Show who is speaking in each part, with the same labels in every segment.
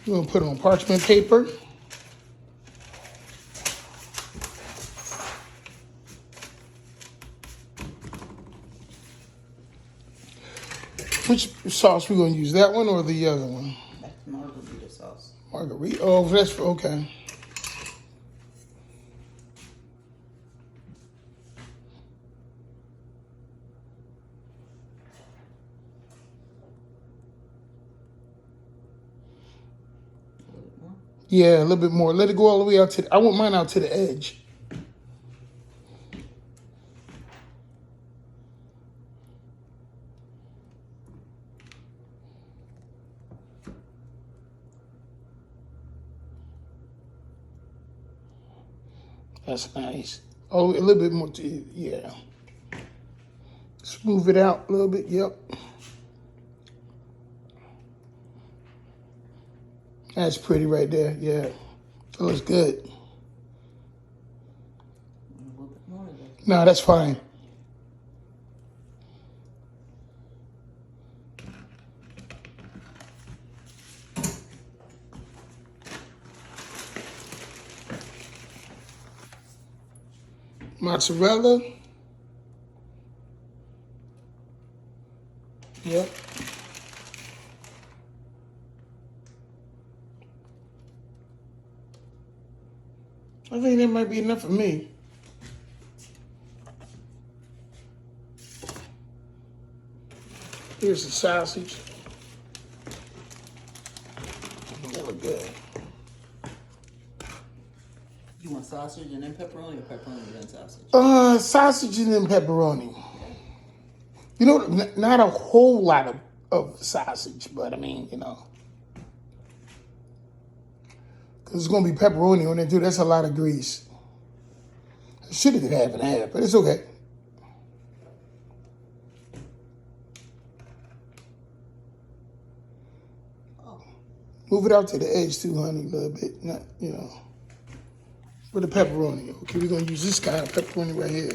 Speaker 1: We're gonna put it on parchment paper. Which sauce we gonna use? That one or the other one?
Speaker 2: That's margarita sauce.
Speaker 1: Margarita. Oh, that's okay.
Speaker 2: A little bit more.
Speaker 1: Yeah, a little bit more. Let it go all the way out to. I want mine out to the edge. That's nice. Oh, a little bit more. Yeah. Smooth it out a little bit. Yep. That's pretty right there. Yeah. That looks good.
Speaker 2: A little bit more of that.
Speaker 1: No, that's fine. Mozzarella. Yep. I think that might be enough for me. Here's the sausage. That look good.
Speaker 2: You want sausage and then pepperoni, or pepperoni and then sausage?
Speaker 1: Sausage and then pepperoni. You know, not a whole lot of sausage, but I mean, you know. Because it's going to be pepperoni on there too. That's a lot of grease. I should have did half and half, but it's okay.
Speaker 2: Oh,
Speaker 1: Move it out to the edge too, honey, a little bit. Not, you know. With the pepperoni. Okay, we're going to use this kind of pepperoni right here.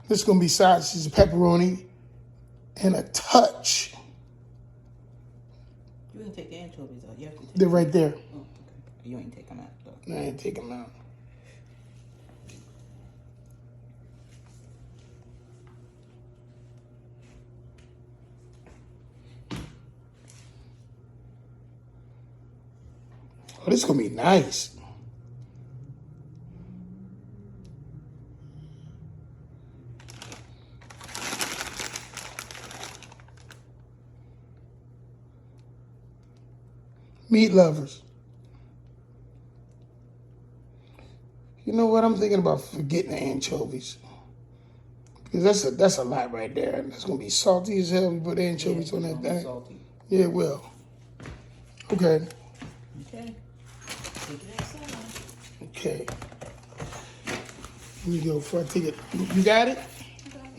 Speaker 1: This is going to be sausage, pepperoni, and a touch.
Speaker 2: you didn't take the anchovies out. You have to take.
Speaker 1: They're right there.
Speaker 2: Oh, okay. You ain't take them out though.
Speaker 1: I ain't take them out. Oh, this is going to be nice. Meat lovers. You know what? I'm thinking about forgetting the anchovies. Because that's a lot right there. That's going to be salty as hell. We put anchovies on that
Speaker 2: It's gonna be
Speaker 1: thing.
Speaker 2: salty.
Speaker 1: Yeah, it will. Okay.
Speaker 2: Okay. Take it outside.
Speaker 1: Okay. Let me go before I take it. You got it?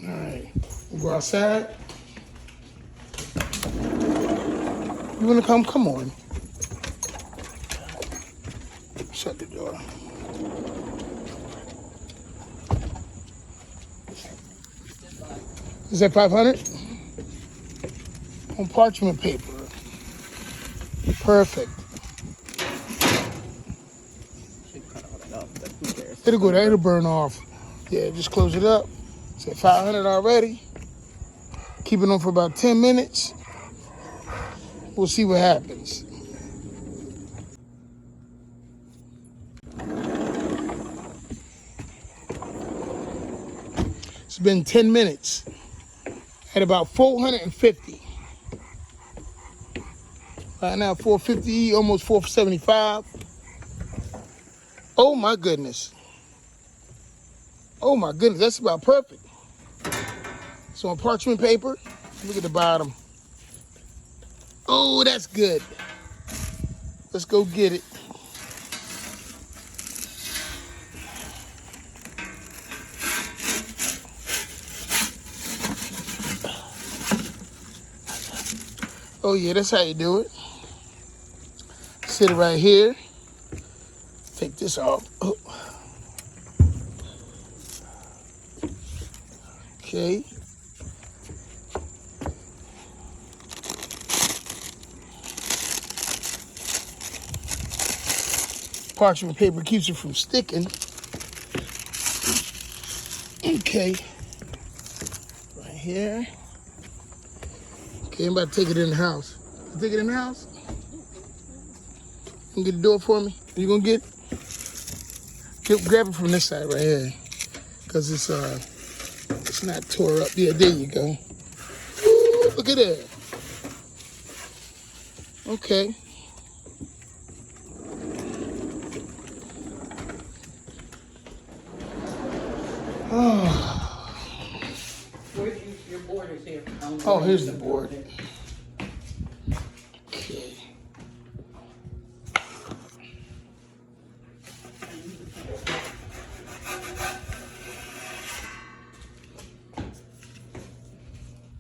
Speaker 1: All right. We'll go outside. You want to come? Come on. Shut the door. Is that 500? On parchment paper. Perfect.
Speaker 2: Should cut all that off, but who cares?
Speaker 1: It'll go there. It'll burn off. Yeah, just close it up. It's at 500 already. Keep it on for about 10 minutes. We'll see what happens. It's been 10 minutes at about 450. Right now, 450, almost 475. Oh my goodness. Oh my goodness, that's about perfect. So on parchment paper, look at the bottom. Oh, that's good. Let's go get it. Oh yeah, that's how you do it. sit it right here. Take this off. Oh. Okay. Parchment paper keeps it from sticking. Okay. Right here. Okay, I'm about to take it in the house. You take it in the house? You can get the door for me? You gonna get it? Grab it from this side right here. Cause it's not tore up. Yeah, there you go. Ooh, look at that. Okay. Oh.
Speaker 2: Where's your board is here?
Speaker 1: Oh, here's the board. Okay.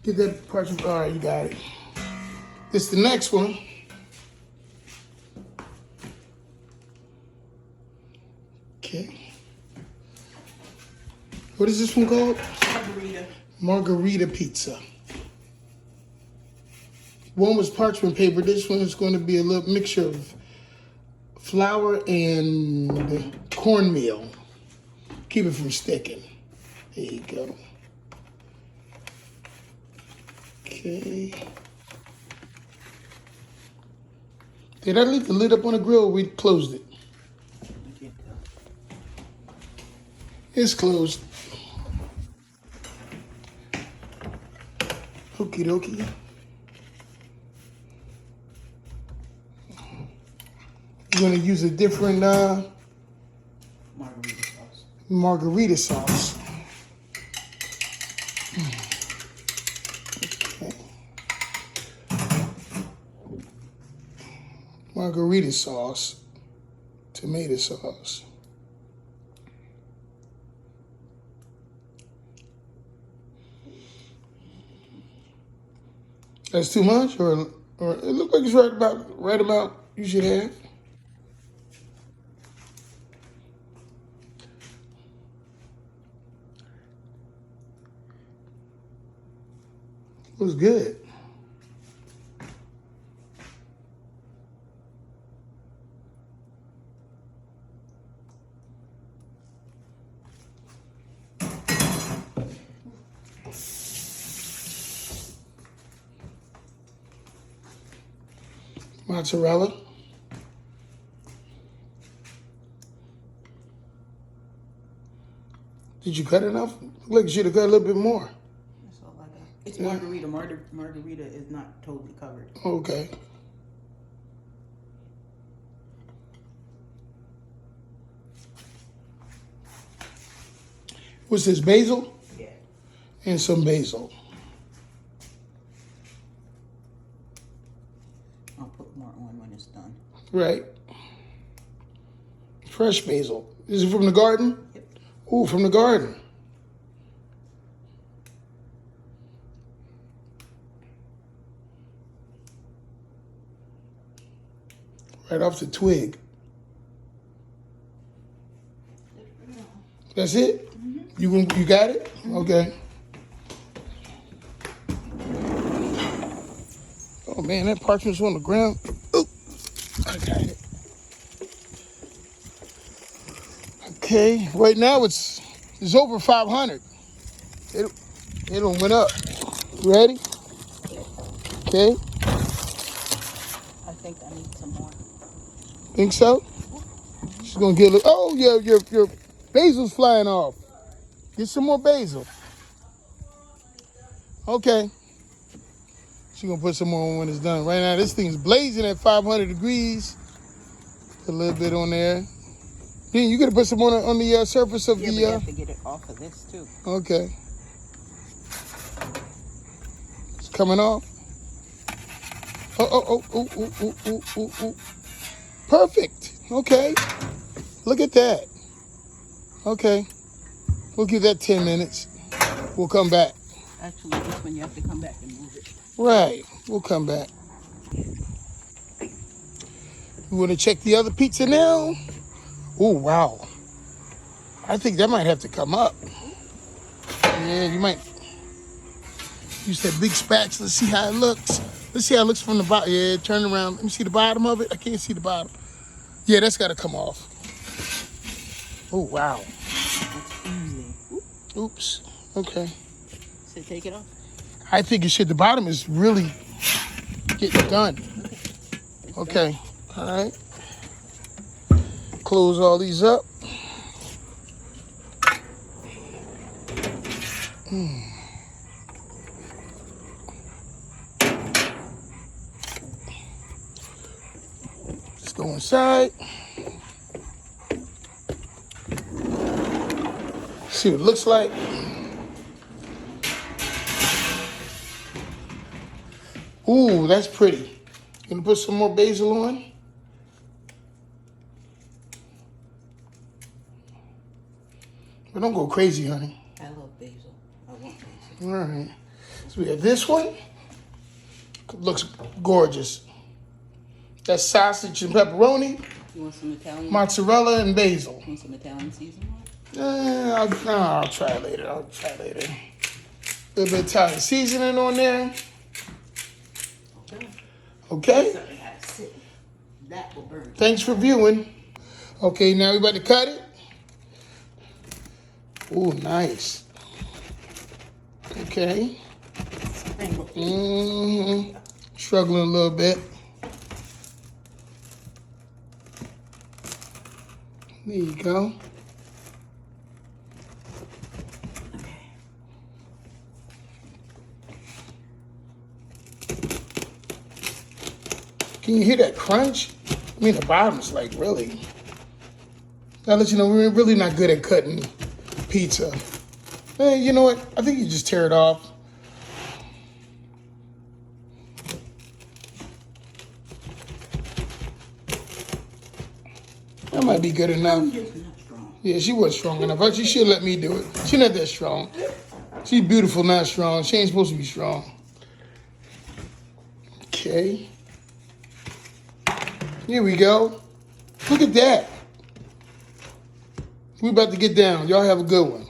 Speaker 1: Get that parchment. All right, you got it. This the next one. Okay. What is this one called?
Speaker 2: Margarita.
Speaker 1: Margarita pizza. One was parchment paper. This one is going to be a little mixture of flour and cornmeal. Keep it from sticking. There you go. Okay. Did I leave the lid up on the grill or we closed it? It's closed. Okie dokie. You're gonna use a different
Speaker 2: Margarita sauce.
Speaker 1: margarita sauce. Okay. Margarita sauce, tomato sauce. That's too much, or it looks like it's right about you should have. It was good. Mozzarella. Did you cut enough? Look like you should have cut a little bit more.
Speaker 2: That's all I got. It's margarita. Margarita is not totally covered.
Speaker 1: Okay. What's this, basil?
Speaker 2: Yeah.
Speaker 1: And some basil.
Speaker 2: I'll put more on when it's done.
Speaker 1: Right. Fresh basil. Is it from the garden?
Speaker 2: Yep.
Speaker 1: Ooh, from the garden. Right off the twig. That's it? Mm-hmm. You got it? Okay. Oh man, that parchment's on the ground. Oh, I got it. Okay, right now it's over 500. It don't went up. Ready? Okay.
Speaker 2: I think I need some more.
Speaker 1: Think so? She's gonna get a little. Oh yeah, your basil's flying off. Get some more basil. Okay. She's gonna put some more on when it's done. Right now, this thing's blazing at 500 degrees. Put a little bit on there. Then you gotta put some on the surface of
Speaker 2: Yeah,
Speaker 1: the.
Speaker 2: but you have to get it off of this too.
Speaker 1: Okay. It's coming off. Oh. Perfect. Okay. Look at that. Okay. We'll give that 10 minutes. We'll come back.
Speaker 2: Actually, this one you have to come back and move it.
Speaker 1: Right. We'll come back. You want to check the other pizza now? Oh, wow. I think that might have to come up. Yeah, you might use that big spatula. Let's see how it looks. Let's see how it looks from the bottom. Yeah, turn around. Let me see the bottom of it. I can't see the bottom. Yeah, that's got to come off. Oh, wow.
Speaker 2: It's oozing.
Speaker 1: Oops. Okay.
Speaker 2: So take it off.
Speaker 1: I think it should. The bottom is really getting done. Okay. All right. Close all these up. Let's go inside. See what it looks like. Ooh, that's pretty. Gonna put some more basil on. But don't go crazy, honey.
Speaker 2: I love basil. I want basil.
Speaker 1: All right. So we have this one. Looks gorgeous. That's sausage and pepperoni,
Speaker 2: You want some Italian?
Speaker 1: mozzarella, and basil.
Speaker 2: You want some Italian seasoning?
Speaker 1: I'll try later. A little bit of Italian seasoning on there.
Speaker 2: Okay.
Speaker 1: Okay.
Speaker 2: Something had to sit. That will burn.
Speaker 1: Thanks for viewing. Okay, now we about to cut it. Ooh, nice. Okay. Struggling a little bit. There you go. Can you hear that crunch? I mean, the bottom's like really. That lets you know we're really not good at cutting pizza. Hey, you know what? I think you just tear it off. That might be good enough. Yeah, she was strong enough. But she should let me do it. She's not that strong. She's beautiful, not strong. She ain't supposed to be strong. Okay. Here we go. Look at that. We're about to get down. Y'all have a good one.